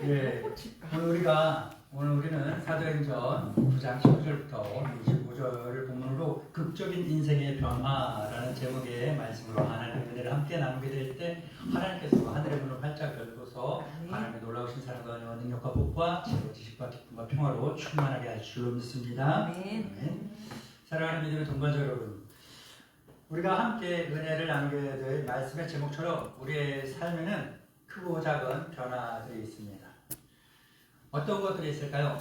예, 오늘 우리는 사도행전 9장 19절부터 25절을 본문으로 극적인 인생의 변화라는 제목의 말씀으로 하나님의 은혜를 함께 나누게 될 때 하나님께서 하늘의 문을 활짝 열고서 하나님의 놀라우신 사랑과 은혜와 능력과 복과 지혜와 지식과 기쁨과 평화로 충만하게 할 줄 믿습니다. 아멘. 사랑하는 믿음의 동반자 여러분, 우리가 함께 은혜를 나누게 될 말씀의 제목처럼 우리의 삶에는 크고 작은 변화들이 있습니다. 어떤 것들이 있을까요?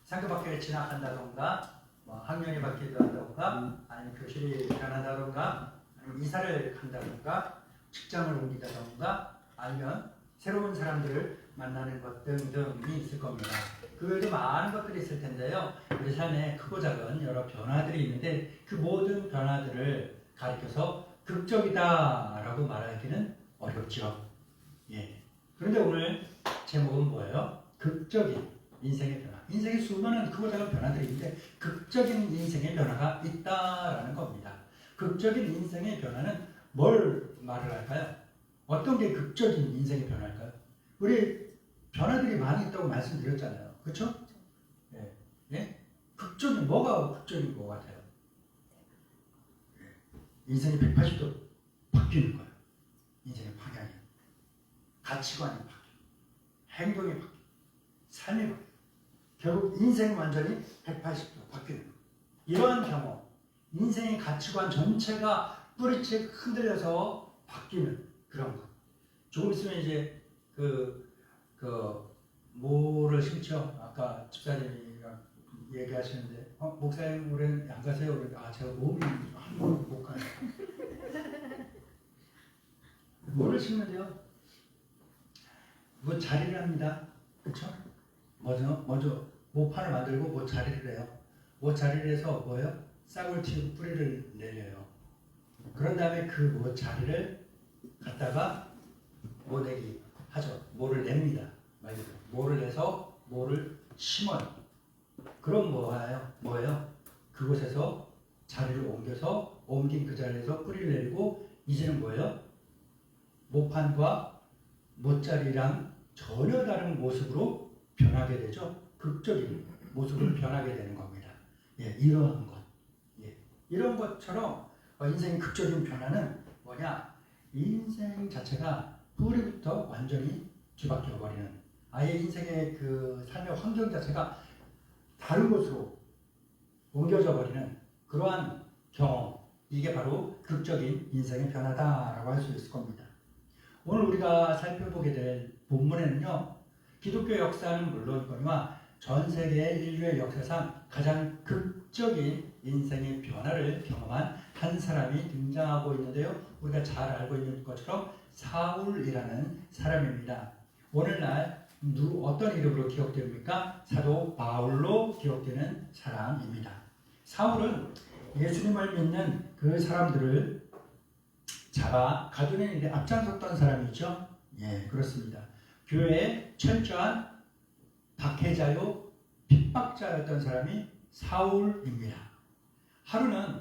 상급학교에 진학한다던가, 학년이 바뀌기도 한다던가, 아니면 교실이 변한다던가, 아니면 이사를 간다던가, 직장을 옮기다던가, 아니면 새로운 사람들을 만나는 것 등등이 있을 겁니다. 그 외에도 많은 것들이 있을 텐데요. 우리 삶에 크고 작은 여러 변화들이 있는데 그 모든 변화들을 가리켜서 극적이다라고 말하기는 어렵죠. 예. 그런데 오늘 제목은 뭐예요? 극적인 인생의 변화. 인생의 수많은 크고 작은 변화들이 있는데 극적인 인생의 변화가 있다라는 겁니다. 극적인 인생의 변화는 뭘 말을 할까요? 어떤 게 극적인 인생의 변화일까요? 우리 변화들이 많이 있다고 말씀드렸잖아요. 그렇죠? 예. 예? 극적인 뭐가 극적인 것 같아요? 인생이 180도 바뀌는 거예요. 인생의 방향이, 가치관이 바뀌고, 행동이 바뀌고, 삶이 바뀌고, 결국 인생이 완전히 180도 바뀌는 거예요. 이러한 경험, 인생의 가치관 전체가 뿌리채 흔들려서 바뀌는 그런 것. 조금 있으면 이제 뭐를 심죠? 아까 집사님이랑 얘기하시는데, 목사님 올해는 안 가세요? 제가 몸이 한 번은 못 가요. 뭐를 심는데요? 자리를 합니다. 그렇죠? 먼저 모판을 만들고 자리를 해요. 자리를 해서 뭐예요? 싹을 틔우고 뿌리를 내려요. 그런 다음에 그 자리를 갖다가 모내기 하죠. 모를 냅니다. 모를 내서 모를 심어요. 그럼 뭐예요? 그곳에서 자리를 옮겨서 옮긴 그 자리에서 뿌리를 내리고 이제는 뭐예요? 모판과 모자리랑 전혀 다른 모습으로 변하게 되죠. 극적인 모습으로 변하게 되는 겁니다. 예, 이러한 것. 예, 이런 것처럼 인생의 극적인 변화는 뭐냐? 인생 자체가 뿌리부터 완전히 뒤바뀌어 버리는, 아예 인생의 그 삶의 환경 자체가 다른 곳으로 옮겨져 버리는 그러한 경험, 이게 바로 극적인 인생의 변화다라고 할 수 있을 겁니다. 오늘 우리가 살펴보게 될 본문에는요, 기독교 역사는 물론이거니와 전 세계 인류의 역사상 가장 극적인 인생의 변화를 경험한 한 사람이 등장하고 있는데요, 우리가 잘 알고 있는 것처럼 사울이라는 사람입니다. 오늘날 어떤 이름으로 기억됩니까? 사도 바울로 기억되는 사람입니다. 사울은 예수님을 믿는 그 사람들을 잡아 가두는 일에 앞장섰던 사람이죠. 예, 그렇습니다. 교회에 철저한 박해자요, 핍박자였던 사람이 사울입니다.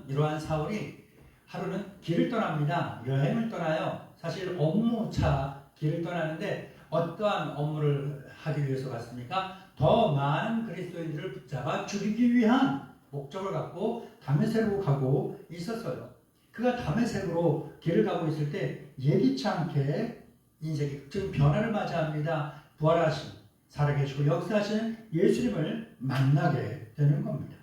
이러한 사울이 하루는 길을 떠납니다. 여행을 떠나요. 사실 업무차 길을 떠나는데 어떠한 업무를 하기 위해서 갔습니까? 더 많은 그리스도인들을 붙잡아 죽이기 위한 목적을 갖고 다메섹으로 가고 있었어요. 그가 다메섹으로 길을 가고 있을 때 예기치 않게 인생의 극적인 변화를 맞이합니다. 부활하신, 살아계시고 역사하신 예수님을 만나게 되는 겁니다.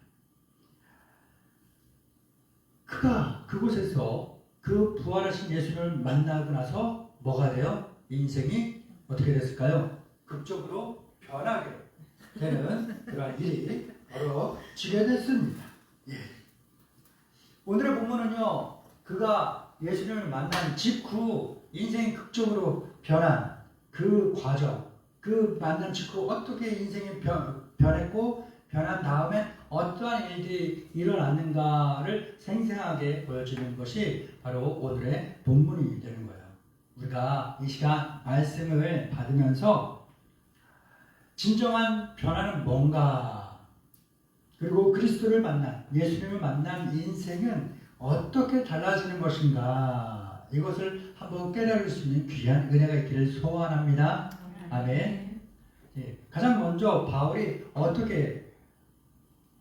그가 그곳에서 그 부활하신 예수님을 만나고 나서 뭐가 돼요? 인생이 어떻게 됐을까요? 극적으로 변하게 되는 그런 일이 벌어지게 됐습니다. 예. 오늘의 본문은요, 그가 예수님을 만난 직후 인생이 극적으로 변한 그 과정, 그 만난 직후 어떻게 인생이 변했고 변한 다음에 어떠한 일들이 일어났는가를 생생하게 보여주는 것이 바로 오늘의 본문이 되는 거예요. 우리가 이 시간 말씀을 받으면서 진정한 변화는 뭔가, 그리고 그리스도를 만난, 예수님을 만난 인생은 어떻게 달라지는 것인가, 있습니다. 이것을 한번 깨달을 수 있는 귀한 은혜가 있기를 소원합니다. 아멘. 예, 가장 먼저 바울이 어떻게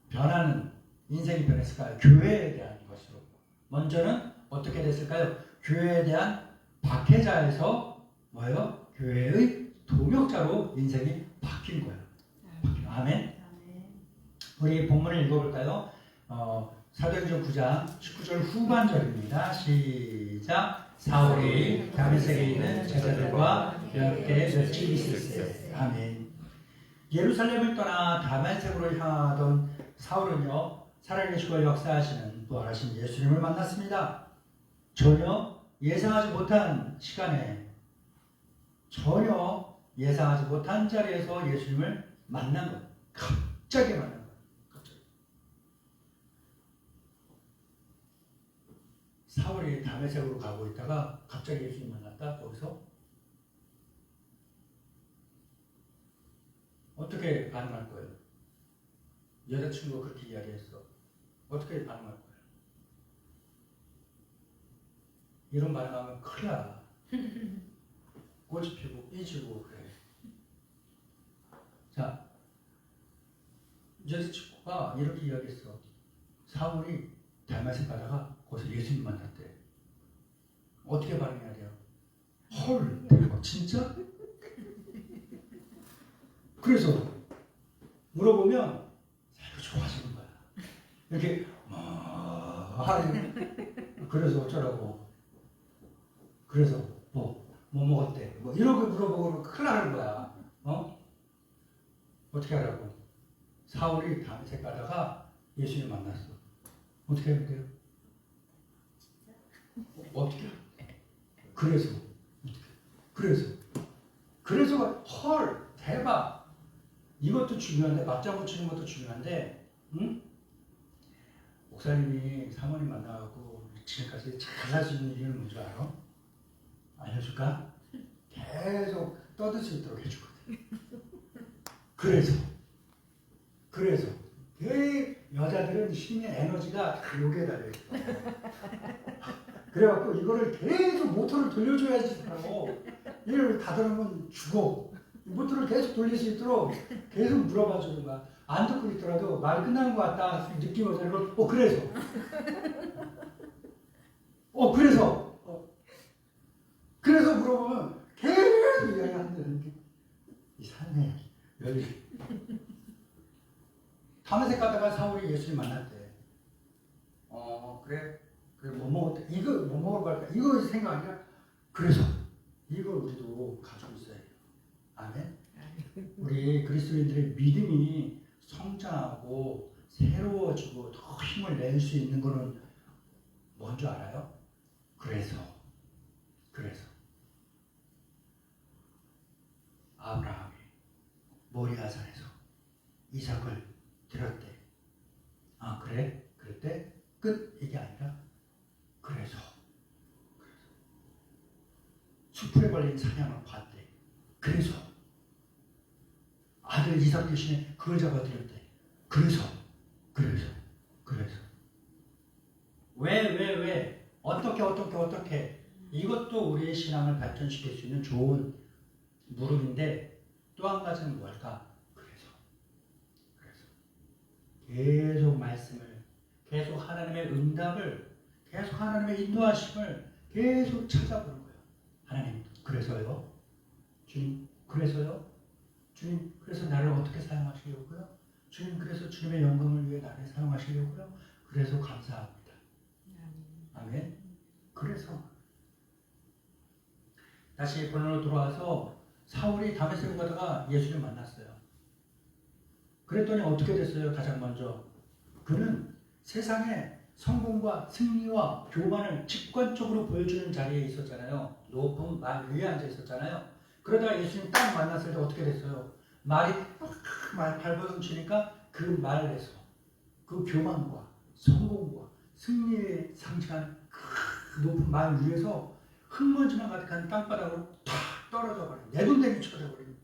변하는 인생이 변했을까요? 교회에 대한 것으로. 먼저는 어떻게 됐을까요? 교회에 대한 박해자에서 뭐예요? 교회의 동역자로 인생이 바뀐 거예요. 아멘. 우리 본문을 읽어볼까요? 사도행전 9장 19절 후반절입니다. 시작. 사울이 다메섹에 있는 제자들과 함께 며칠 있었어요. 아멘. 예루살렘을 떠나 다메섹으로 향하던 사울은요, 살아계시고 역사하시는 부활하신 예수님을 만났습니다. 전혀 예상하지 못한 시간에, 전혀 예상하지 못한 자리에서 예수님을 만난 거예요. 갑자기 만난 거예요. 갑자기. 사울이 다메섹으로 가고 있다가 갑자기 예수님 만났다. 거기서 어떻게 반응할 거예요? 여자친구가 그렇게 이야기했어. 어떻게 반응할 거예요? 이런 반응하면 큰일 나. 꽃이 피고 삐지고 그래. 자, 여자친구가 이렇게 이야기했어. 사울이 다메섹 가다가 거기서 예수님 만났대. 어떻게 반응해야 돼요? 헐, 대박, 진짜? 그래서 물어보면 자기가 좋아지는 거야. 이렇게 그래서 어쩌라고. 그래서 뭐 먹었대. 뭐 이렇게 물어보고 큰일 나는 거야. 어떻게 하라고? 사울이 다메섹 가다가 예수님 만났어. 어떻게 해야 돼요? 어떻게? 그래서 헐, 대박. 이것도 중요한데, 맞장구 치는 것도 중요한데, 응? 목사님이 사모님 만나고 지금까지 잘 살 수 있는 이유는 뭔지 알아? 알려줄까? 계속 떠들 수 있도록 해주거든. 그래서 여자들은 힘의 에너지가 여기에 달려있어. 그래갖고 이거를 계속 모터를 돌려줘야지 하고, 이걸 닫아놓으면 죽어. 모터를 계속 돌릴 수 있도록 계속 물어봐 주는 거야. 안 듣고 있더라도 말이 끝나는 것 같다 느낌을 들고, 그래서 물어보면 계속 이야기하는데 이상해. 여기 다메섹 가다가 사울이 예수님 만났대. 그래 뭐 먹었대. 이거 뭐 먹으러 갈까? 이거 생각 아니야? 그래서 이걸 우리도 가지고 있어야 돼요. 아멘. 우리 그리스도인들의 믿음이 성장하고 새로워지고 더 힘을 낼 수 있는 거는 뭔지 알아요? 그래서 아브라함이 모리아산에서 이삭을 드렸대. 그래? 그랬대? 끝? 이게 아니라 그래서 숯불에 걸린 사냥을 봤대. 그래서 아들 이삭 대신에 그걸 잡아드렸대. 그래서 왜 어떻게 이것도 우리의 신앙을 발전시킬 수 있는 좋은 무릎인데, 또 한 가지는 뭘까? 그래서 계속 말씀을, 계속 하나님의 응답을, 계속 하나님의 인도하심을 계속 찾아보는 거예요. 하나님, 그래서요? 주님, 그래서요? 주님, 그래서 나를 어떻게 사용하시려고요? 주님, 그래서 주님의 영광을 위해 나를 사용하시려고요? 그래서 감사합니다. 아멘. 그래서 다시 본론으로 돌아와서 사울이 다메섹으로 가다가 예수를 만났어요. 그랬더니 어떻게 됐어요? 가장 먼저 그는 세상에 성공과 승리와 교만을 직관적으로 보여주는 자리에 있었잖아요. 높은 말 위에 앉아 있었잖아요. 그러다가 예수님 딱 만났을 때 어떻게 됐어요? 말이 발버둥 치니까 그 말에서 그 교만과 성공과 승리에 상징한 그 높은 말 위에서 흙먼지만 가득한 땅바닥으로 탁 떨어져 버린, 내돈내기 쳐져버린.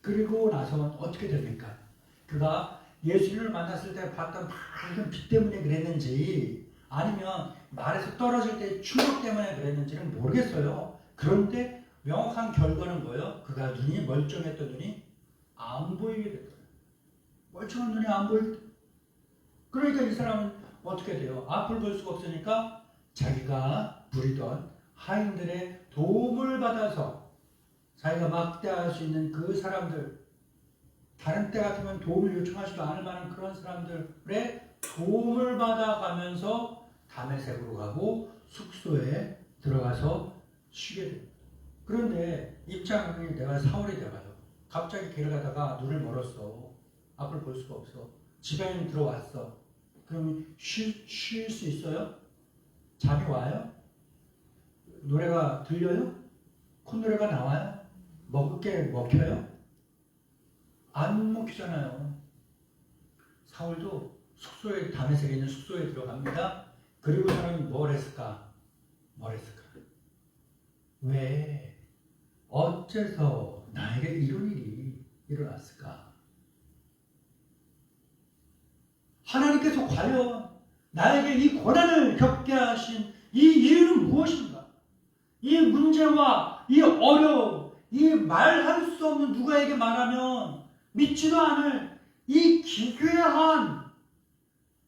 그리고 나서 어떻게 됩니까? 그가 예수님을 만났을 때 봤던 밝은 빛 때문에 그랬는지, 아니면 말에서 떨어질 때 충격 때문에 그랬는지는 모르겠어요. 그런데 명확한 결과는 뭐예요? 그가 눈이 멀쩡했던 눈이 안 보이게 됐어요. 멀쩡한 눈이 안 보일 때. 그러니까 이 사람은 어떻게 돼요? 앞을 볼 수가 없으니까 자기가 부리던 하인들의 도움을 받아서 자기가 막대할 수 있는 그 사람들, 다른 때 같으면 도움을 요청하지도 않을 만한 그런 사람들의 도움을 받아가면서 다메섹으로 가고 숙소에 들어가서 쉬게 됩니다. 그런데 입장이 내가 사울이 돼봐요. 갑자기 길을 가다가 눈을 멀었어. 앞을 볼 수가 없어. 집에 들어왔어. 그럼 쉴 수 있어요? 잠이 와요? 노래가 들려요? 콧노래가 나와요? 먹을 게 먹혀요? 안 먹히잖아요. 사울도 숙소에, 다메섹에 있는 숙소에 들어갑니다. 그리고 사람이 뭘 했을까? 왜? 어째서 나에게 이런 일이 일어났을까? 하나님께서 과연 나에게 이 고난을 겪게 하신 이 이유는 무엇인가? 이 문제와 이 어려움, 이 말할 수 없는 누구에게 말하면 믿지도 않을 이 기괴한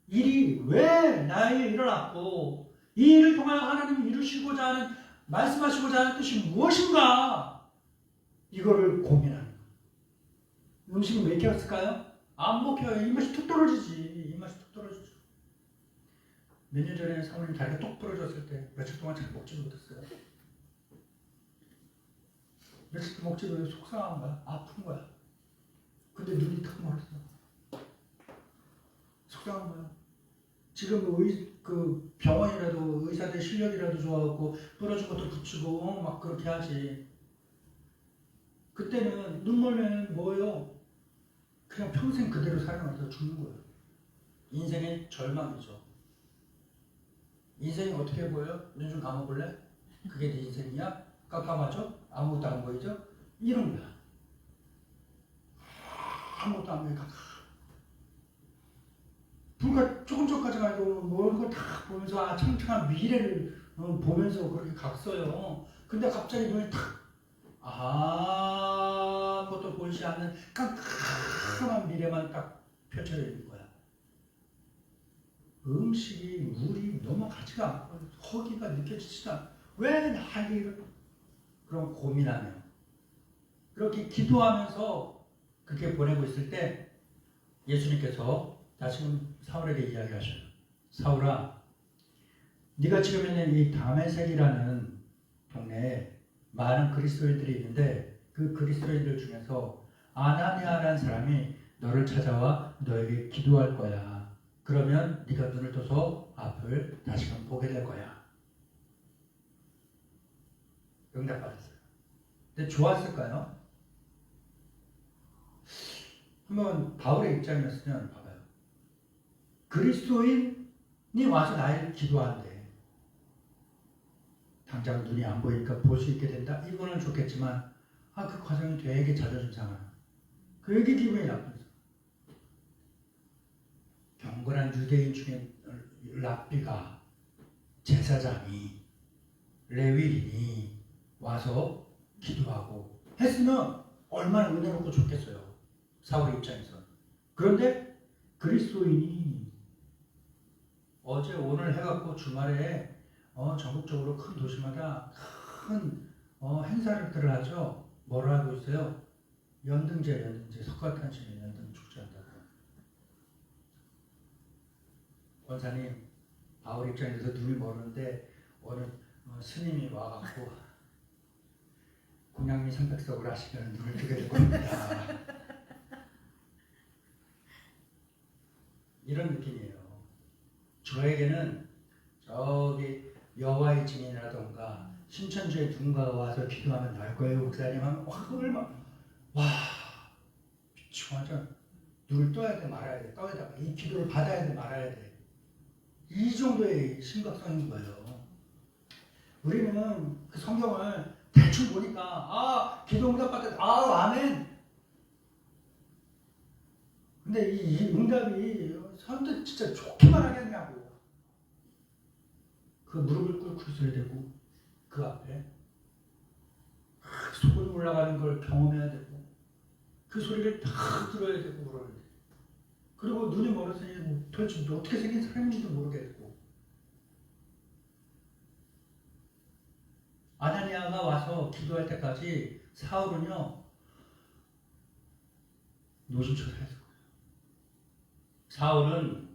일이 왜 나에게 일어났고 이 일을 통하여 하나님이 이루시고자 하는, 말씀하시고자 하는 뜻이 무엇인가? 이거를 고민하는 거예요. 음식은 왜 이렇게 했을까요? 안 먹혀요. 입맛이 툭 떨어지지. 몇 년 전에 사모님 다리가 똑 부러졌을 때 며칠 동안 잘 먹지도 못했어요. 며칠 동안 먹지도 못해서 속상한 거야. 아픈 거야. 근데 눈이 탁 멀었어. 속상한 거야. 지금 그 병원이라도 의사들 실력이라도 좋아갖고 부러진 것도 붙이고 막 그렇게 하지. 그때는 눈 멀면 뭐예요? 그냥 평생 그대로 살아가서 죽는 거예요. 인생의 절망이죠. 인생이 어떻게 보여요? 눈 좀 감아볼래? 그게 네 인생이야? 깜깜하죠? 아무것도 안 보이죠? 이런 거야. 아무것도 안 보이니까 불과 조금 전까지만 해도 모든 걸 다 보면서 창창한 미래를 보면서 그렇게 갔어요. 근데 갑자기 눈이 탁, 아무것도 보이지 않는 깜깜한 미래만 딱 펼쳐져 있는 거야. 음식이, 물이 넘어가지가 않고 허기가 느껴지지도 않고 왜 나에게 이런, 그런 고민하며 그렇게 기도하면서 그렇게 보내고 있을 때 예수님께서 다시금 사울에게 이야기하셔요. 사울아, 네가 지금 있는 이 다메섹이라는 동네에 많은 그리스도인들이 있는데 그 그리스도인들 중에서 아나니아라는 사람이 너를 찾아와 너에게 기도할 거야. 그러면 네가 눈을 떠서 앞을 다시금 보게 될 거야. 응답받았어요. 근데 좋았을까요? 한번 바울의 입장이었으면 봐봐요. 그리스도인이 와서 나에게 기도한대. 당장 눈이 안 보이니까 볼 수 있게 된다? 이거는 좋겠지만 그 과정이 되게 자존심 상하는, 그게 기분이 나쁘죠. 경건한 유대인 중에 랍비가, 제사장이, 레위인이 와서 기도하고 했으면 얼마나 은혜롭고 좋겠어요. 사울의 입장에서. 그런데 그리스도인이 어제 오늘 해갖고 주말에 전국적으로 큰 도시마다 큰 행사를 하죠. 뭘 하고 있어요? 연등제, 석가탄신일 연등 축제한다고. 원사님, 바울 입장에서 눈이 멀었는데 어느 스님이 와갖고 공양미 삼백석을 하시면 눈을 뜨게 될 겁니다. 이런 느낌이에요. 저에게는 저기 여호와의 증인이라던가 신천지에 누군가가 와서 기도하면 날 거예요, 목사님 하면 와 미치고 완전 눈을 떠야 돼 말아야 돼, 떠야 돼, 이 기도를 받아야 돼 말아야 돼, 이 정도의 심각성인 거예요. 우리는 그 성경을 대충 보니까 기도 응답 받았다, 아멘. 근데 이 응답이 사람들 진짜 좋게만 하겠냐고. 그 무릎을 꿇고 서야 되고 그 앞에 소금 올라가는 걸 경험해야 되고 그 소리를 다 들어야 되고 그러는데 그리고 눈이 멀어서니 도대체 어떻게 생긴 사람인지도 모르겠고 아나니아가 와서 기도할 때까지 사울은요 노심초사했을 거예요. 사울은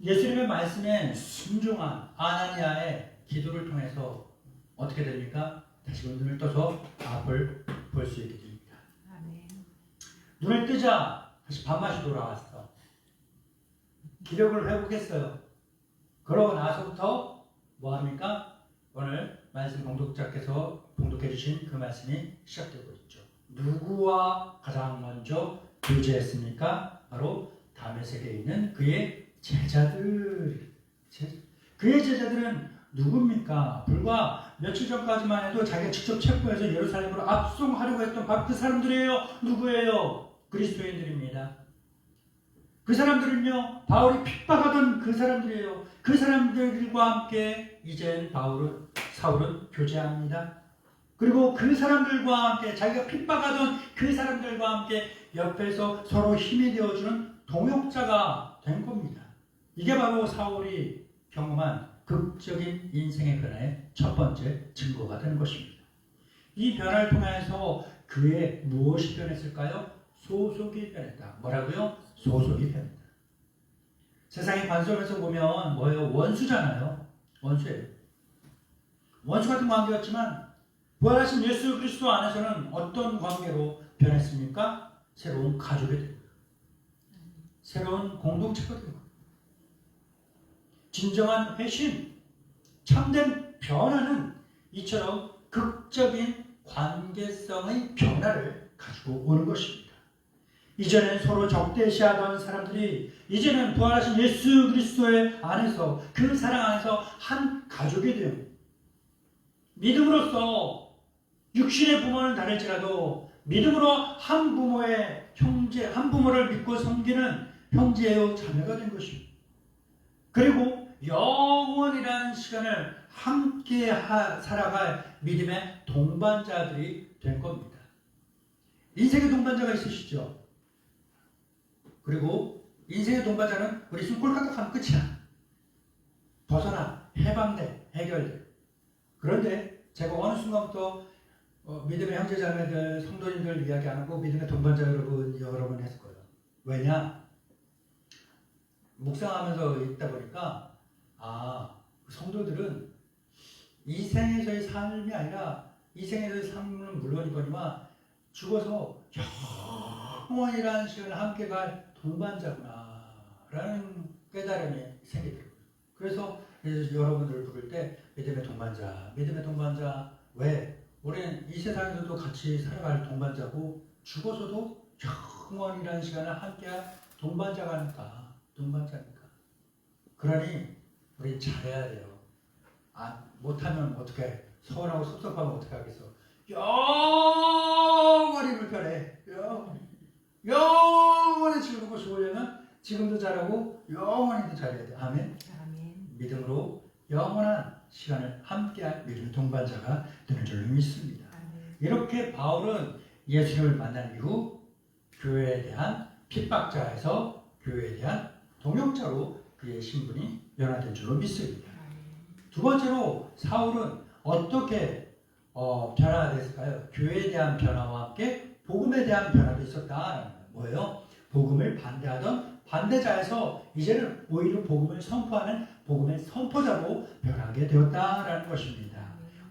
예수님의 말씀에 순종한 아나니아의 기도를 통해서 어떻게 됩니까? 다시금 눈을 떠서 앞을 볼 수 있게 됩니다. 아멘. 눈을 뜨자 다시 밥맛이 돌아왔어. 기력을 회복했어요. 그러고 나서부터 뭐합니까? 오늘 말씀 봉독자께서 봉독해 주신 그 말씀이 시작되고 있죠. 누구와 가장 먼저 교제했습니까? 바로 다메섹에 있는 그의 제자들. 그의 제자들은 누굽니까? 불과 며칠 전까지만 해도 자기가 직접 체포해서 예루살렘으로 압송하려고 했던 바로 그 사람들이에요. 누구예요? 그리스도인들입니다. 그 사람들은요, 바울이 핍박하던 그 사람들이에요. 그 사람들과 함께 이젠 사울은 교제합니다. 그리고 그 사람들과 함께 자기가 핍박하던 그 사람들과 함께 옆에서 서로 힘이 되어주는 동역자가 된 겁니다. 이게 바로 사울이 경험한 극적인 인생의 변화의 첫 번째 증거가 되는 것입니다. 이 변화를 통해서 그의 무엇이 변했을까요? 소속이 변했다. 뭐라고요? 소속이 변했다. 세상의 관점에서 보면 뭐예요? 원수잖아요. 원수예요. 원수 같은 관계였지만 부활하신 예수 그리스도 안에서는 어떤 관계로 변했습니까? 새로운 가족이 된 거예요. 새로운 공동체가 된 거예요. 진정한 회심, 참된 변화는 이처럼 극적인 관계성의 변화를 가지고 오는 것입니다. 이전엔 서로 적대시하던 사람들이 이제는 부활하신 예수 그리스도의 안에서 그 사랑 안에서 한 가족이 되어 믿음으로써 육신의 부모는 다를지라도 믿음으로 한 부모의 형제, 한 부모를 믿고 섬기는 형제요 자매가 된 것입니다. 그리고 영원이라는 시간을 함께 살아갈 믿음의 동반자들이 된 겁니다. 인생의 동반자가 있으시죠? 그리고 인생의 동반자는 우리 숨골까닥 하면 끝이야. 벗어나, 해방돼, 해결돼. 그런데 제가 어느 순간부터 믿음의 형제자매들, 성도님들 이야기 안 하고 믿음의 동반자 여러분 여러 번 했을 거예요. 왜냐? 묵상하면서 있다 보니까 성도들은 이 생에서의 삶이 아니라 이 생에서의 삶은 물론이거니와 죽어서 영원이라는 시간을 함께 갈 동반자구나 라는 깨달음이 생기더라고요. 그래서 여러분들을 부를 때 믿음의 동반자 왜? 우리는 이 세상에서도 같이 살아갈 동반자고 죽어서도 영원이라는 시간을 함께할 동반자니까. 그러니 우리 잘해야 돼요. 못하면 어떡해. 서운하고 섭섭하면 어떻게 하겠어. 영원히 불편해. 영원히 즐겁고 좋으려면 지금도 잘하고 영원히도 잘해야 돼. 아멘. 믿음으로 영원한 시간을 함께할 믿음의 동반자가 되는 줄로 믿습니다. 이렇게 바울은 예수님을 만난 이후 교회에 대한 핍박자에서 교회에 대한 동역자로 그의 신분이 변화된 줄로 믿습니다. 두 번째로 사울은 어떻게 변화됐을까요? 교회에 대한 변화와 함께 복음에 대한 변화도 있었다라는 거예요. 뭐예요? 복음을 반대하던 반대자에서 이제는 오히려 복음을 선포하는 복음의 선포자로 변하게 되었다라는 것입니다.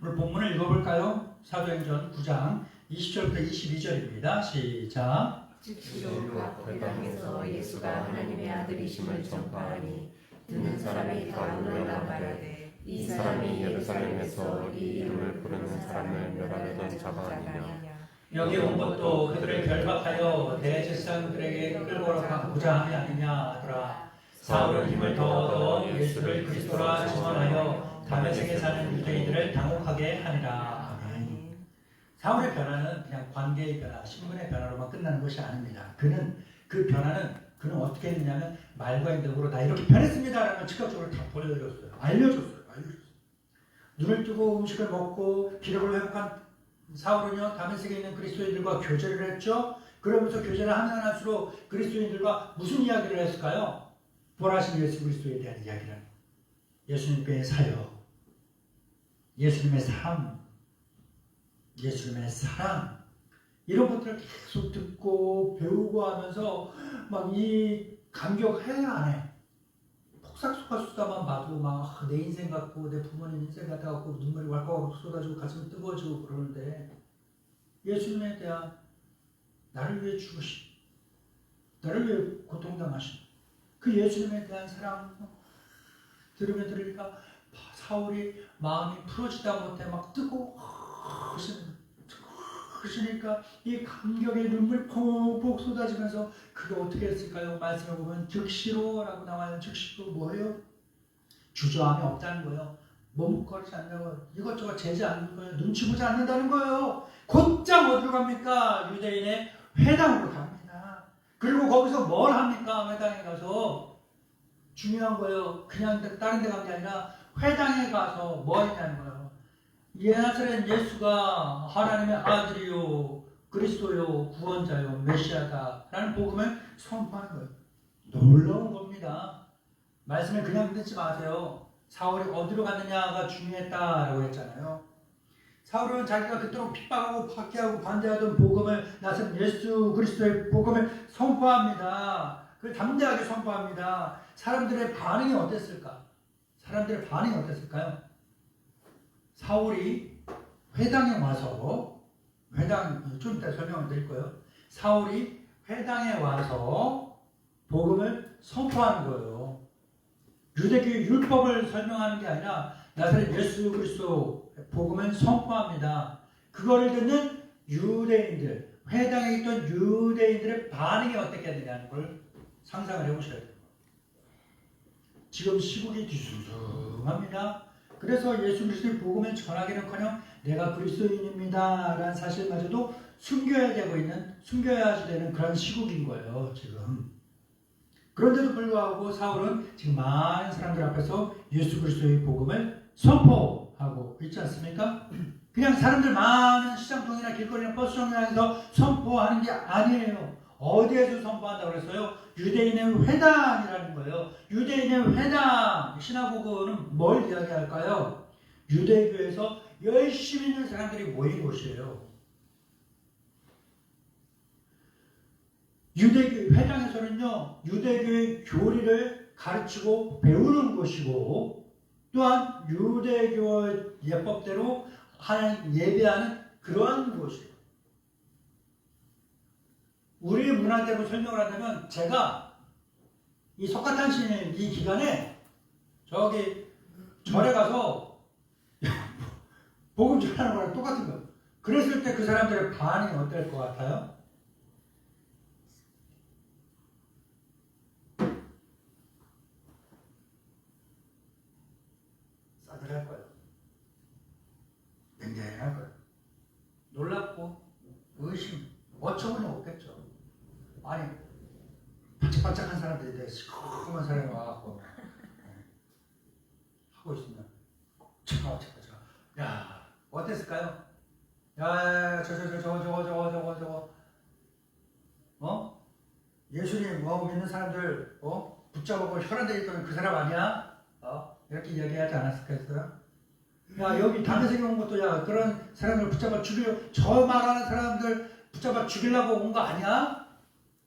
오늘 본문을 읽어볼까요? 사도행전 9장 20절부터 22절입니다. 시작. 즉시로 각 회당에서 예수가 하나님의 아들이심을 전파하니 듣는 사람이 다 놀라 말하되 이 사람이 예루살렘에서 이 이름을 부르는 사람을 멸하려던 자가 아니냐. 여기 온 것도 그들을 결박하여 대제사장들에게 끌고 가고자 함이 아니냐 하더라. 사울은 힘을 더 얻어 예수를 그리스도라 증언하여 다메섹에 사는 유대인들을 당혹하게 하니라. 사울의 변화는 그냥 관계의 변화, 신분의 변화로만 끝나는 것이 아닙니다. 그 변화는 그는 어떻게 했느냐면 말과 행동으로 나 이렇게 변했습니다라는 즉각적으로 다 보여드렸어요. 알려줬어요. 눈을 뜨고 음식을 먹고 기력을 회복한 사울은요 다메섹에 있는 그리스도인들과 교제를 했죠. 그러면서 교제를 하면 할수록 그리스도인들과 무슨 이야기를 했을까요? 부활하신 예수 그리스도에 대한 이야기를, 예수님의 사역, 예수님의 삶, 예수님의 사랑, 이런 것들을 계속 듣고 배우고 하면서 막 이 감격해 안 해? 폭삭속가수다만 봐도 막 내 인생 같고 내 부모님 인생 같아갖고 눈물이 왈칵 쏟아지고 가슴이 뜨거워지고 그러는데, 예수님에 대한 나를 위해 죽으신, 나를 위해 고통당하신 그 예수님에 대한 사랑 들으니까 사울이 마음이 풀어지다 못해 막 뜨거우시니까 이 감격의 눈물 폭폭 쏟아지면서 그게 어떻게 했을까요? 말씀을 보면 즉시로라고 나와요. 즉시로 뭐예요? 주저함이 없다는 거예요. 머뭇거리지 않는 거예요. 이것저것 재지 않는 거예요. 눈치 보지 않는다는 거예요. 곧장 어디로 갑니까? 유대인의 회당으로 갑니다. 그리고 거기서 뭘 합니까? 회당에 가서 중요한 거예요. 그냥 다른 데 간 게 아니라 회당에 가서 뭐 했냐는 거예요. 나사렛 예수가 하나님의 아들이요 그리스도요 구원자요 메시아다 라는 복음을 선포하는 거예요. 놀라운 겁니다. 말씀을 그냥 듣지 마세요. 사울이 어디로 갔느냐가 중요했다라고 했잖아요. 사울은 자기가 그토록 핍박하고 박해하고 반대하던 복음을, 나선 예수 그리스도의 복음을 선포합니다. 그걸 담대하게 선포합니다. 사람들의 반응이 어땠을까? 사람들의 반응이 어땠을까요? 사울이 회당에 와서, 회당 좀 이따 설명을 드릴 거예요. 사울이 회당에 와서 복음을 선포하는 거예요. 유대교의 율법을 설명하는 게 아니라 나사렛 예수 그리스도 복음을 선포합니다. 그거를 듣는 유대인들, 회당에 있던 유대인들의 반응이 어떻게 되냐는 걸 상상을 해보셔야 돼요. 지금 시국이 뒤숭숭합니다. 그래서 예수 그리스도의 복음을 전하기는커녕 내가 그리스도인입니다 라는 사실마저도 숨겨야 되는 그런 시국인 거예요, 지금. 그런데도 불구하고 사울은 지금 많은 사람들 앞에서 예수 그리스도의 복음을 선포하고 있지 않습니까? 그냥 사람들 많은 시장통이나 길거리나 버스 정류장에서 선포하는 게 아니에요. 어디에서 선포한다고 그랬어요? 유대인의 회당이라는 거예요. 유대인의 회당, 시나고그는 뭘 이야기할까요? 유대교에서 열심히 있는 사람들이 모인 곳이에요. 유대교 회당에서는요, 유대교의 교리를 가르치고 배우는 곳이고, 또한 유대교 예법대로 하나님 예배하는 그러한 곳이에요. 우리의 문화대로 설명을 한다면, 제가 이 석가탄신 이 기간에 저기 절에 가서 복음 전하는 거랑 똑같은 거예요. 그랬을 때 그 사람들의 반응이 어떨 것 같아요? 싸늘할 거예요. 냉랭할 거예요. 놀랍고 의심, 어처구니 없겠죠. 아니, 반짝반짝한 사람들이 시커먼 사람이 와갖고 하고 있으면 야, 어땠을까요? 야, 저거 예수님 믿는 사람들 붙잡고 혈안돼 있던 그 사람 아니야? 이렇게 이야기하지 않았을까요? 야, 여기 담에색에 온 것도 야 그런 사람을 붙잡아 죽이려, 저 말하는 사람들 붙잡아 죽이려고 온 거 아니야?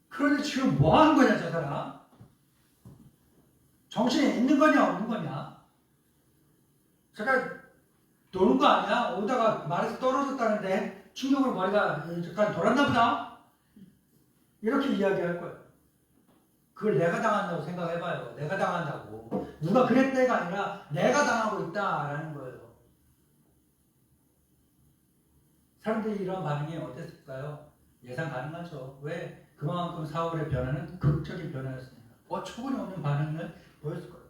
그런데 지금 뭐 하는 거냐 저 사람? 정신이 있는 거냐 없는 거냐? 제가 노는 거 아니야? 오다가 말에서 떨어졌다는데 충격으로 머리가 약간 돌았나 보다? 이렇게 이야기할 거예요. 그걸 내가 당한다고 생각해봐요. 내가 당한다고. 누가 그랬대가 아니라 내가 당하고 있다라는 거예요. 사람들이 이런 반응이 어땠을까요? 예상 가능하죠. 왜? 그만큼 사울의 변화는 극적인 변화였으니까. 어처구니 없는 반응을 보였을 거예요.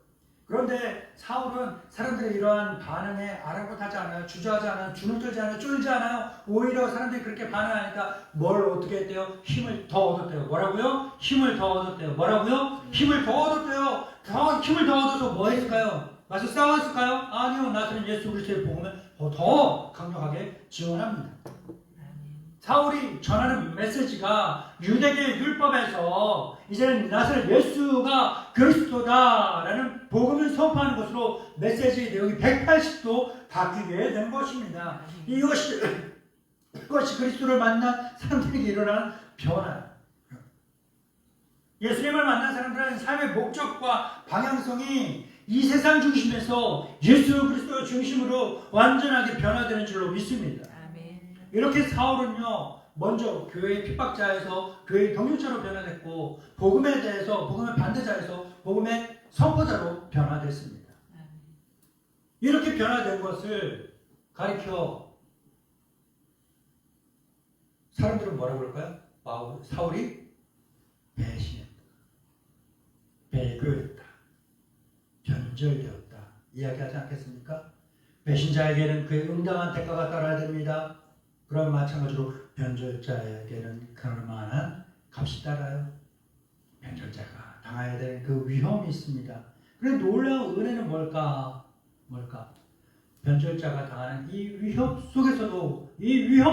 그런데 사울은 사람들의 이러한 반응에 아랑곳하지 않아요. 주저하지 않아요. 주눅 들지 않아요. 쫄지 않아요. 오히려 사람들이 그렇게 반응하니까 뭘 어떻게 했대요? 힘을 더 얻었대요. 뭐라고요? 힘을 더 얻었대요. 뭐라고요? 힘을 더 얻었대요. 힘을 더 얻어서 뭐 했을까요? 와서 싸웠을까요? 아니요. 나서는 예수 그리스도의 복음을 더 강력하게 지원합니다. 사울이 전하는 메시지가 유대계 율법에서 이제는 나서는 예수가 그리스도다라는 복음을 선포하는 것으로 메시지 내용이 180도 바뀌게 된 것입니다. 이것이 그리스도를 만난 사람들에게 일어나는 변화. 예수님을 만난 사람들은 삶의 목적과 방향성이 이 세상 중심에서 예수 그리스도 중심으로 완전하게 변화되는 줄로 믿습니다. 이렇게 사울은요, 먼저 교회의 핍박자에서 교회의 경륜자로 변화됐고, 복음에 대해서, 복음의 반대자에서 복음의 선포자로 변화됐습니다. 이렇게 변화된 것을 가리켜 사람들은 뭐라고 그럴까요? 사울이 배신했다, 배교했다, 변절되었다 이야기하지 않겠습니까? 배신자에게는 그의 응당한 대가가 따라야 됩니다. 그럼 마찬가지로 변절자에게는 그럴만한 값이 따라요. 변절자가 당해야 되는 그 위험이 있습니다. 그런데 놀라운 은혜는 뭘까? 변절자가 당하는 이 위험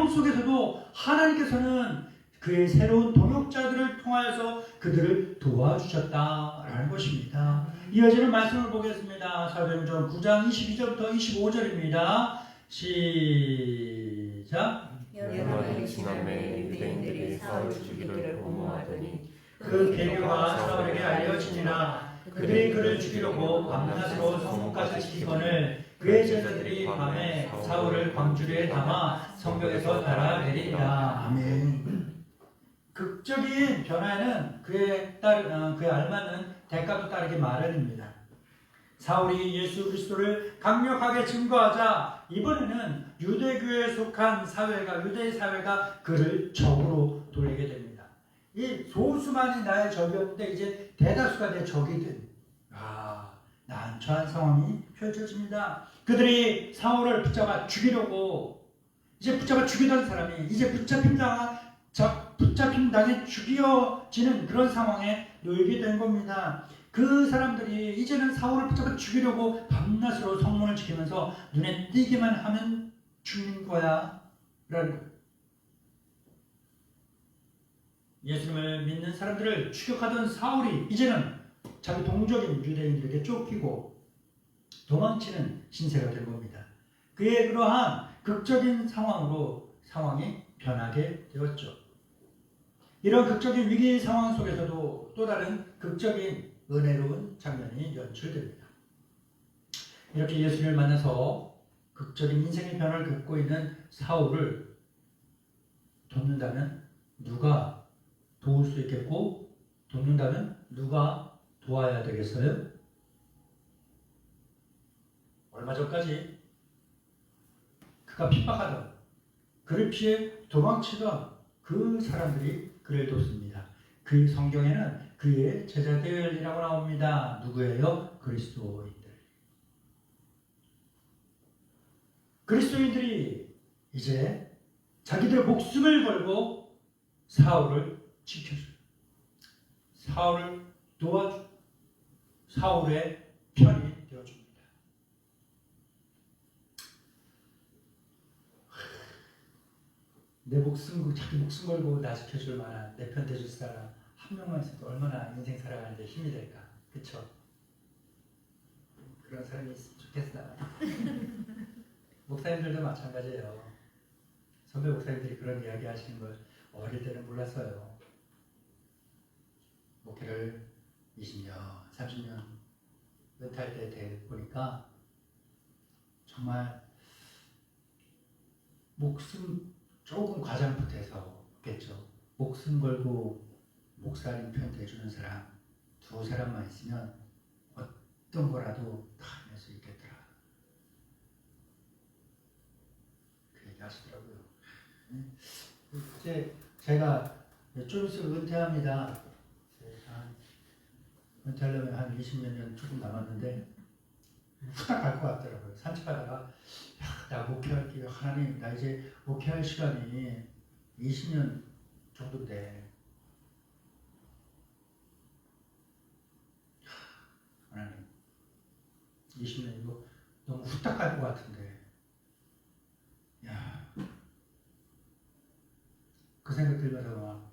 속에서도 하나님께서는 그의 새로운 동역자들을 통하여서 그들을 도와주셨다라는 것입니다. 이어지는 말씀을 보겠습니다. 사도행전 9장 22절부터 25절입니다. 시작. 여러 지난해 유대인들이 사울을 죽이기를 공모하더니 그 계류가 사울에게 알려지니라. 그들이 그를 죽이려고 밤낮으로 성문까지 지키거늘 그의 제자들이 밤에 사울을 광주리에 담아 성벽에서 달아내리니라. 아멘. 극적인 변화에는 그에 알맞는 대가도 따르기 마련입니다. 사울이 예수 그리스도를 강력하게 증거하자 이번에는 유대교에 속한 유대의 사회가 그를 적으로 돌리게 됩니다. 이 소수만이 나의 적이었는데 이제 대다수가 내 적이 된 난처한 상황이 펼쳐집니다. 그들이 사울을 붙잡아 죽이려고 붙잡아 죽이던 사람이 이제 붙잡힘 당해 죽여지는 그런 상황에 놓이게 된 겁니다. 그 사람들이 이제는 사울을 붙잡아 죽이려고 밤낮으로 성문을 지키면서 눈에 띄기만 하면 죽는 거야 라는 거예요. 예수님을 믿는 사람들을 추격하던 사울이 이제는 자기 동족인 유대인들에게 쫓기고 도망치는 신세가 된 겁니다. 그의 그러한 극적인 상황이 변하게 되었죠. 이런 극적인 위기 상황 속에서도 또 다른 극적인 은혜로운 장면이 연출됩니다. 이렇게 예수님을 만나서 극적인 인생의 변화를 겪고 있는 사울을 돕는다면 누가 도울 수 있겠고, 돕는다면 누가 도와야 되겠어요? 얼마 전까지 그가 핍박하던, 그를 피해 도망치던 그 사람들이 그를 돕습니다. 그 성경에는 그의 제자들이라고 나옵니다. 누구예요? 그리스도인들. 그리스도인들이 이제 자기들의 목숨을 걸고 사울을 지켜줘요. 사울을 도와주고 사울의 편이 되어줍니다. 자기 목숨 걸고 나 지켜줄 만한 내 편 돼줄 사람 한 명만 있어도 얼마나 인생 살아가는데 힘이 될까. 그쵸? 그런 사람이 있으면 좋겠어. 목사님들도 마찬가지예요. 선배 목사님들이 그런 이야기 하시는 걸 어릴 때는 몰랐어요. 목회를 20년, 30년 은퇴할 때 보니까 정말 목숨 조금 과장 못해서겠죠. 목숨 걸고 목사님 편 대주는 사람 두 사람만 있으면 어떤 거라도 다 낼 수 있겠더라. 그 얘기 하시더라고요. 이제 제가 좀 있으면 은퇴합니다. 은퇴하려면 한 20몇 년 조금 남았는데 후딱 갈 것 같더라고요. 산책하다가 야, 나 목회할게요. 하나님, 나 이제 목회할 시간이 20년 정도인데 하나님 20년이고 너무 후딱 갈 것 같은데 야, 그 생각 들면서 막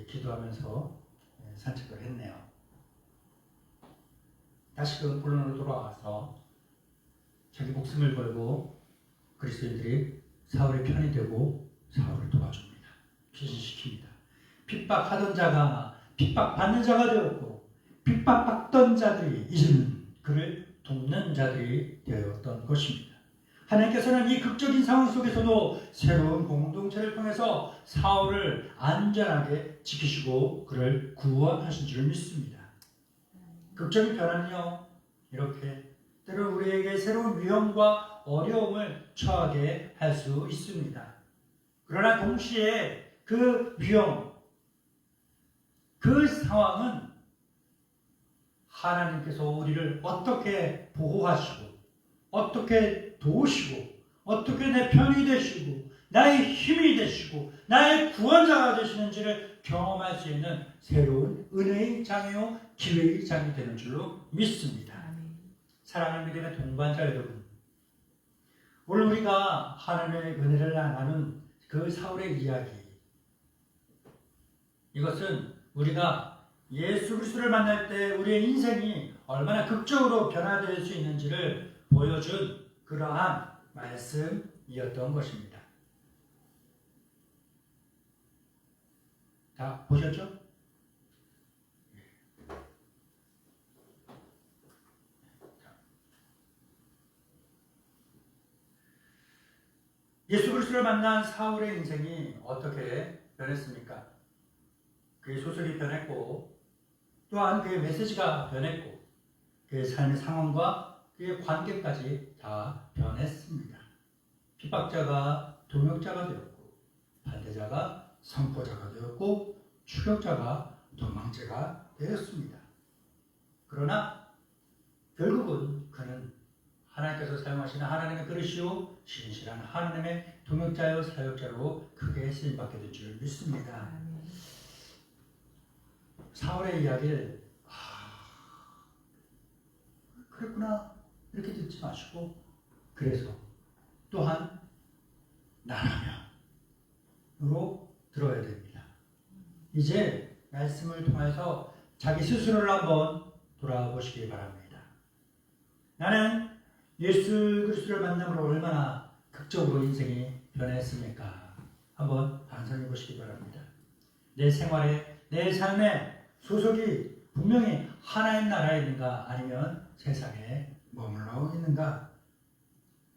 기도하면서 산책을 했네요. 다시금 본론으로 돌아와서 자기 목숨을 걸고 그리스도인들이 사울의 편이 되고 사울을 도와줍니다. 귀신시킵니다. 핍박하던 자가 핍박받는 자가 되었고 핍박받던 자들이 이제는 그를 돕는 자들이 되었던 것입니다. 하나님께서는 이 극적인 상황 속에서도 새로운 공동체를 통해서 사울을 안전하게 지키시고 그를 구원하신 줄 믿습니다. 극적인 변화는요, 이렇게 때로 우리에게 새로운 위험과 어려움을 처하게 할 수 있습니다. 그러나 동시에 그 위험, 그 상황은 하나님께서 우리를 어떻게 보호하시고 어떻게 도우시고 어떻게 내 편이 되시고 나의 힘이 되시고 나의 구원자가 되시는지를 경험할 수 있는 새로운 은혜의 장이요 기회의 장이 되는 줄로 믿습니다. 사랑하는 믿음의 동반자 여러분, 오늘 우리가 하나님의 은혜를 나누는 그 사울의 이야기, 이것은 우리가 예수 그리스도를 만날 때 우리의 인생이 얼마나 극적으로 변화될 수 있는지를 보여준 그러한 말씀이었던 것입니다. 다 보셨죠? 예수 그리스도를 만난 사울의 인생이 어떻게 변했습니까? 그의 소설이 변했고 또한 그의 메시지가 변했고 그의 삶의 상황과 그의 관계까지 다 변했습니다. 핍박자가 동역자가 되었고 반대자가 선포자가 되었고 추격자가 도망자가 되었습니다. 그러나 결국은 그는 하나님께서 사용하시는 하나님의 그릇이요 신실한 하나님의 동역자요 사역자로 크게 쓰임받게 될 줄 믿습니다. 사울의 이야기를 그랬구나 이렇게 듣지 마시고 그래서 또한 나라면으로 들어야 됩니다. 이제 말씀을 통해서 자기 스스로를 한번 돌아보시기 바랍니다. 나는 예수 그리스도를 만남으로 얼마나 극적으로 인생이 변했습니까? 한번 반성해 보시기 바랍니다. 내 생활에, 내 삶에 소속이 분명히 하나님 나라에 있는가 아니면 세상에 머물러 있는가?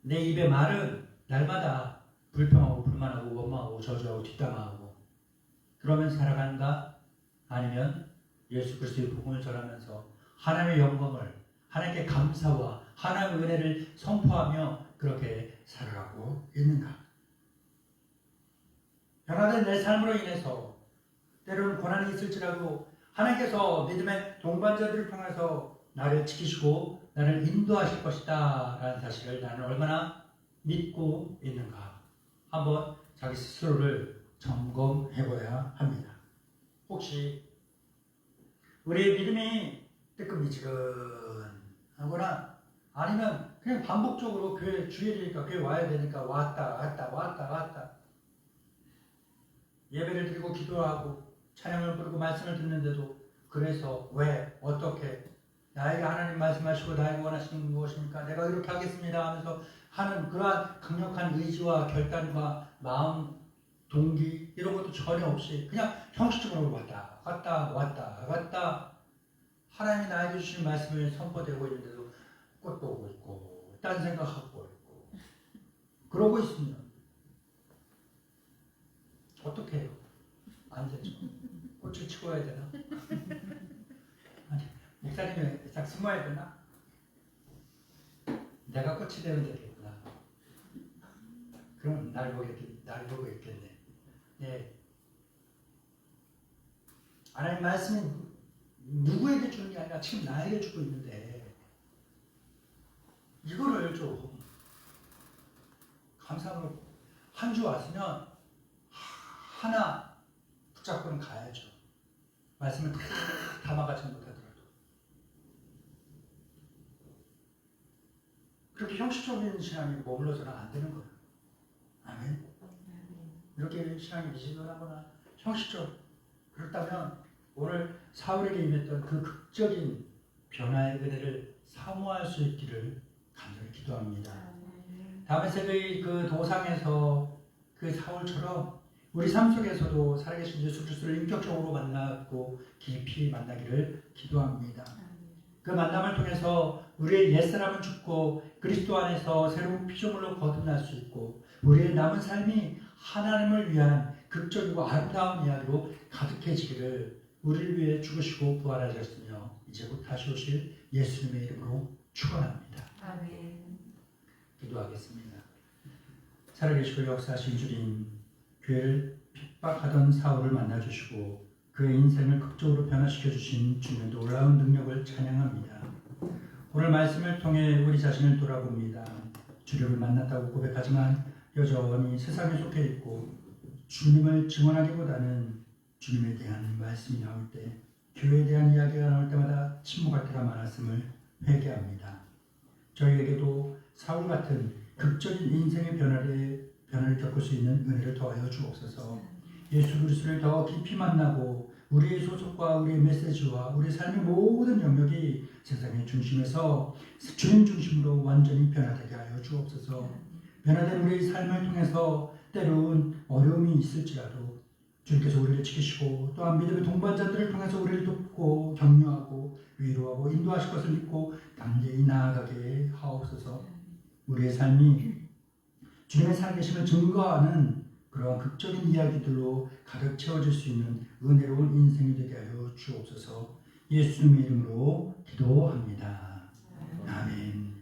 내 입의 말은 날마다 불평하고 불만하고 원망하고 저주하고 뒷담화하고 그러면 살아가는가? 아니면 예수 그리스도의 복음을 전하면서 하나님의 영광을 하나님께 감사와 하나님의 은혜를 선포하며 그렇게 살아가고 있는가? 변화된 내 삶으로 인해서 때로는 고난이 있을지라도 하나님께서 믿음의 동반자들을 통해서 나를 지키시고 나를 인도하실 것이다 라는 사실을 나는 얼마나 믿고 있는가 한번 자기 스스로를 점검해 봐야 합니다. 혹시 우리의 믿음이 뜨끔미지근하거나 아니면 그냥 반복적으로 교회 주일이니까 교회 와야 되니까 왔다 예배를 드리고 기도하고 찬양을 부르고 말씀을 듣는데도 그래서 왜 어떻게 나에게 하나님 말씀하시고 나에게 원하시는 무엇입니까? 내가 이렇게 하겠습니다 하면서 하는 그러한 강력한 의지와 결단과 마음 동기 이런 것도 전혀 없이 그냥 형식적으로 왔다 갔다 하나님이 나에게 주신 말씀을 선포되고 있는데도 꽃 보고 있고 딴 생각하고 있고 그러고 있으면 어떻게 해요? 안 되죠. 꽃을 치워야 되나? 아니, 목사님이 딱 숨어야 되나? 내가 꽃이 되면 되겠구나. 그럼 날 보고 있겠네. 네. 하나님 말씀이 누구에게 주는 게 아니라 지금 나에게 주고 있는데 이거를 좀 감사함으로 한 주 왔으면 하나 붙잡고는 가야죠. 말씀을 다 담아가지 못하더라도. 그렇게 형식적인 신앙이 머물러서는 안 되는 거예요. 아멘. 이렇게 신앙이 미지근하거나 형식적 그렇다면 오늘 사울에게 임했던 그 극적인 변화의 은혜를 사모할 수 있기를 간절히 기도합니다. 다음에 세계의 그 도상에서 그 사울처럼 우리 삶 속에서도 살아계신 예수 그리스도를 인격적으로 만나고 깊이 만나기를 기도합니다. 그 만남을 통해서 우리의 옛사람은 죽고 그리스도 안에서 새로운 피조물로 거듭날 수 있고 우리의 남은 삶이 하나님을 위한 극적이고 아름다운 이야기로 가득해지기를 우리를 위해 죽으시고 부활하셨으며 이제 곧 다시 오실 예수님의 이름으로 축원합니다. 아멘. 기도하겠습니다. 살아계시고 역사하신 주님, 교회를 핍박하던 사울을 만나주시고 그의 인생을 극적으로 변화시켜 주신 주님의 놀라운 능력을 찬양합니다. 오늘 말씀을 통해 우리 자신을 돌아봅니다. 주님을 만났다고 고백하지만 여전히 세상에 속해 있고 주님을 증언하기보다는 주님에 대한 말씀이 나올 때 교회에 대한 이야기가 나올 때마다 침묵할 때가 많았음을 회개합니다. 저희에게도 사울 같은 극적인 인생의 변화를 겪을 수 있는 은혜를 더하여 주옵소서. 예수 그리스도를 더 깊이 만나고 우리의 소속과 우리의 메시지와 우리 삶의 모든 영역이 세상의 중심에서 주님 중심으로 완전히 변화되게 하여 주옵소서. 변화된 우리의 삶을 통해서 때로는 어려움이 있을지라도 주님께서 우리를 지키시고 또한 믿음의 동반자들을 통해서 우리를 돕고 격려하고 위로하고 인도하실 것을 믿고 담대히 나아가게 하옵소서. 우리의 삶이 주님의 살아계심을 증거하는 그러한 극적인 이야기들로 가득 채워질 수 있는 은혜로운 인생이 되게 하여 주옵소서. 예수님의 이름으로 기도합니다. 아멘.